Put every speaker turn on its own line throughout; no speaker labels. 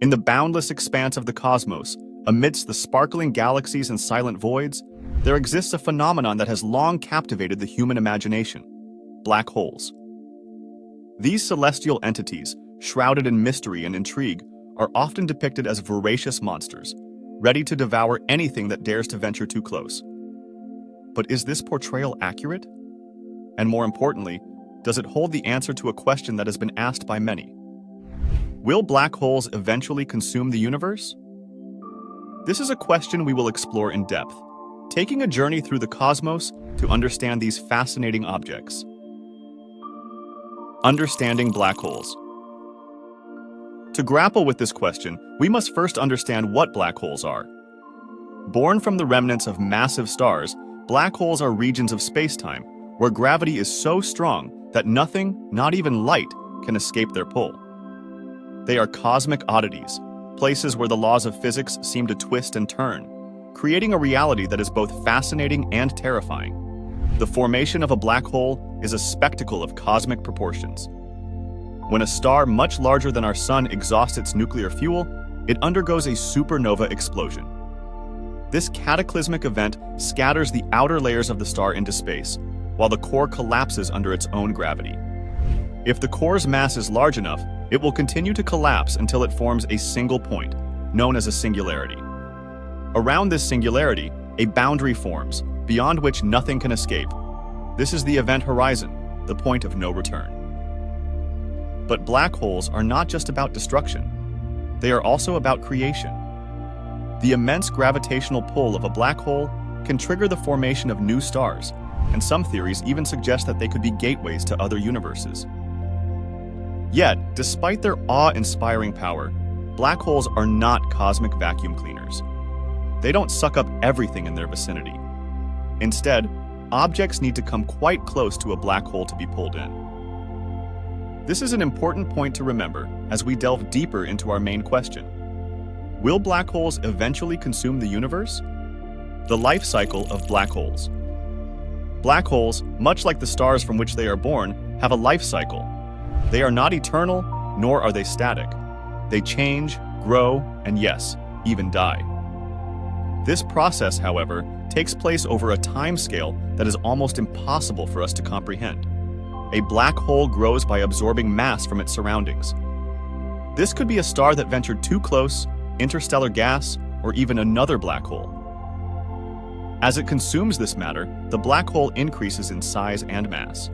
In the boundless expanse of the cosmos, amidst the sparkling galaxies and silent voids, there exists a phenomenon that has long captivated the human imagination: black holes. These celestial entities, shrouded in mystery and intrigue, are often depicted as voracious monsters, ready to devour anything that dares to venture too close. But is this portrayal accurate? And more importantly, does it hold the answer to a question that has been asked by many? Will black holes eventually consume the universe? This is a question we will explore in depth, taking a journey through the cosmos to understand these fascinating objects. Understanding black holes. To grapple with this question, we must first understand what black holes are. Born from the remnants of massive stars, black holes are regions of space-time where gravity is so strong that nothing, not even light, can escape their pull. They are cosmic oddities, places where the laws of physics seem to twist and turn, creating a reality that is both fascinating and terrifying. The formation of a black hole is a spectacle of cosmic proportions. When a star much larger than our Sun exhausts its nuclear fuel, it undergoes a supernova explosion. This cataclysmic event scatters the outer layers of the star into space, while the core collapses under its own gravity. If the core's mass is large enough, it will continue to collapse until it forms a single point, known as a singularity. Around this singularity, a boundary forms, beyond which nothing can escape. This is the event horizon, the point of no return. But black holes are not just about destruction. They are also about creation. The immense gravitational pull of a black hole can trigger the formation of new stars, and some theories even suggest that they could be gateways to other universes. Yet, despite their awe-inspiring power, black holes are not cosmic vacuum cleaners. They don't suck up everything in their vicinity. Instead, objects need to come quite close to a black hole to be pulled in. This is an important point to remember as we delve deeper into our main question. Will black holes eventually consume the universe? The life cycle of black holes. Black holes, much like the stars from which they are born, have a life cycle. They are not eternal, nor are they static. They change, grow, and yes, even die. This process, however, takes place over a timescale that is almost impossible for us to comprehend. A black hole grows by absorbing mass from its surroundings. This could be a star that ventured too close, interstellar gas, or even another black hole. As it consumes this matter, the black hole increases in size and mass.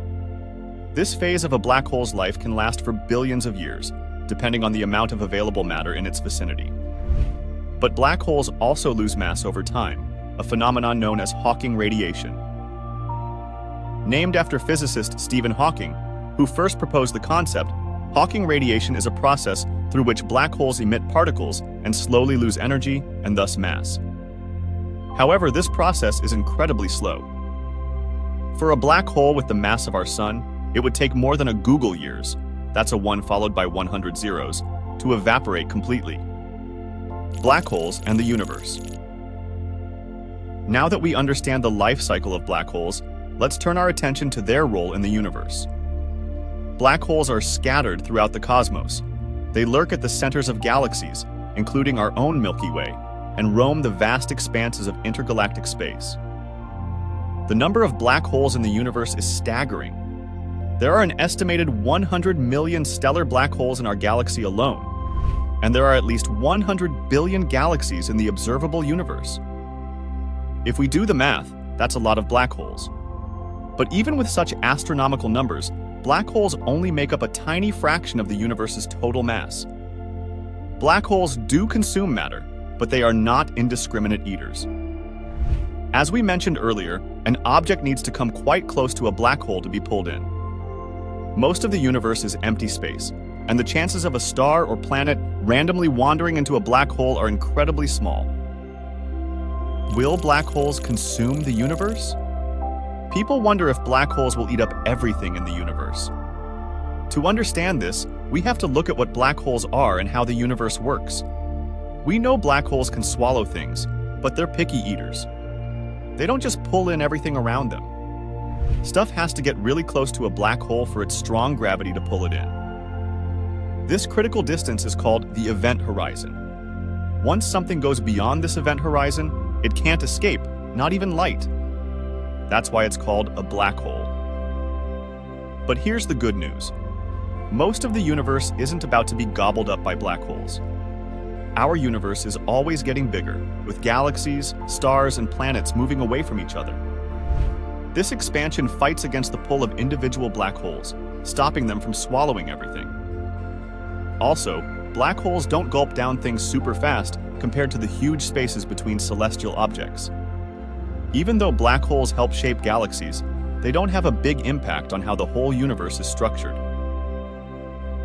This phase of a black hole's life can last for billions of years, depending on the amount of available matter in its vicinity. But black holes also lose mass over time, a phenomenon known as Hawking radiation. Named after physicist Stephen Hawking, who first proposed the concept, Hawking radiation is a process through which black holes emit particles and slowly lose energy and thus mass. However, this process is incredibly slow. For a black hole with the mass of our Sun, it would take more than a Google years, that's a 1 followed by 100 zeros, to evaporate completely. Black holes and the universe. Now that we understand the life cycle of black holes, let's turn our attention to their role in the universe. Black holes are scattered throughout the cosmos. They lurk at the centers of galaxies, including our own Milky Way, and roam the vast expanses of intergalactic space. The number of black holes in the universe is staggering. There are an estimated 100 million stellar black holes in our galaxy alone, and there are at least 100 billion galaxies in the observable universe. If we do the math, that's a lot of black holes. But even with such astronomical numbers, black holes only make up a tiny fraction of the universe's total mass. Black holes do consume matter, but they are not indiscriminate eaters. As we mentioned earlier, an object needs to come quite close to a black hole to be pulled in. Most of the universe is empty space, and the chances of a star or planet randomly wandering into a black hole are incredibly small. Will black holes consume the universe? People wonder if black holes will eat up everything in the universe. To understand this, we have to look at what black holes are and how the universe works. We know black holes can swallow things, but they're picky eaters. They don't just pull in everything around them. Stuff has to get really close to a black hole for its strong gravity to pull it in. This critical distance is called the event horizon. Once something goes beyond this event horizon, it can't escape, not even light. That's why it's called a black hole. But here's the good news. Most of the universe isn't about to be gobbled up by black holes. Our universe is always getting bigger, with galaxies, stars, and planets moving away from each other. This expansion fights against the pull of individual black holes, stopping them from swallowing everything. Also, black holes don't gulp down things super fast compared to the huge spaces between celestial objects. Even though black holes help shape galaxies, they don't have a big impact on how the whole universe is structured.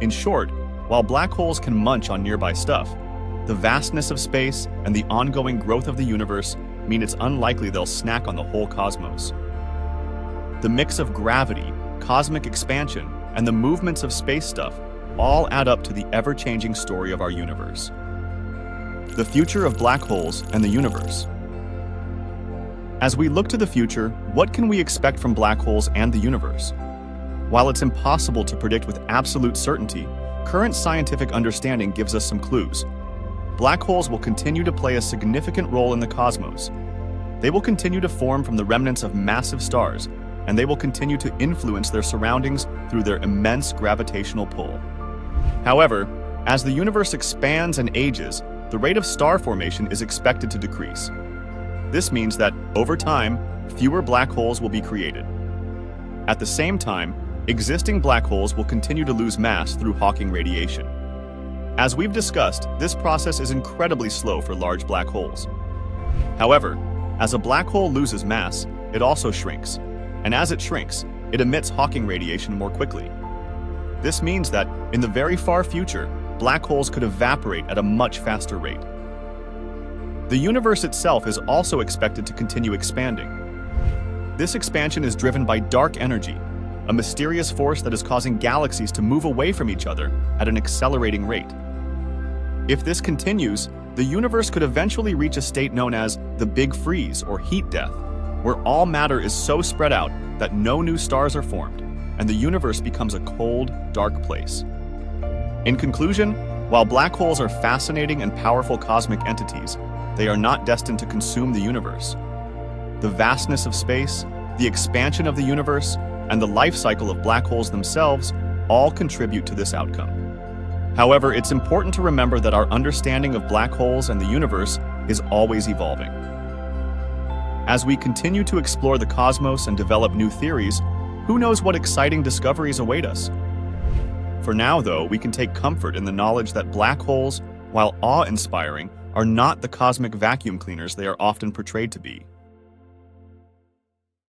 In short, while black holes can munch on nearby stuff, the vastness of space and the ongoing growth of the universe mean it's unlikely they'll snack on the whole cosmos. The mix of gravity, cosmic expansion, and the movements of space stuff all add up to the ever-changing story of our universe. The future of black holes and the universe. As we look to the future, what can we expect from black holes and the universe? While it's impossible to predict with absolute certainty, current scientific understanding gives us some clues. Black holes will continue to play a significant role in the cosmos. They will continue to form from the remnants of massive stars, and they will continue to influence their surroundings through their immense gravitational pull. However, as the universe expands and ages, the rate of star formation is expected to decrease. This means that, over time, fewer black holes will be created. At the same time, existing black holes will continue to lose mass through Hawking radiation. As we've discussed, this process is incredibly slow for large black holes. However, as a black hole loses mass, it also shrinks, and as it shrinks, it emits Hawking radiation more quickly. This means that, in the very far future, black holes could evaporate at a much faster rate. The universe itself is also expected to continue expanding. This expansion is driven by dark energy, a mysterious force that is causing galaxies to move away from each other at an accelerating rate. If this continues, the universe could eventually reach a state known as the Big Freeze or heat death, where all matter is so spread out that no new stars are formed, and the universe becomes a cold, dark place. In conclusion, while black holes are fascinating and powerful cosmic entities, they are not destined to consume the universe. The vastness of space, the expansion of the universe, and the life cycle of black holes themselves all contribute to this outcome. However, it's important to remember that our understanding of black holes and the universe is always evolving. As we continue to explore the cosmos and develop new theories, who knows what exciting discoveries await us? For now, though, we can take comfort in the knowledge that black holes, while awe-inspiring, are not the cosmic vacuum cleaners they are often portrayed to be.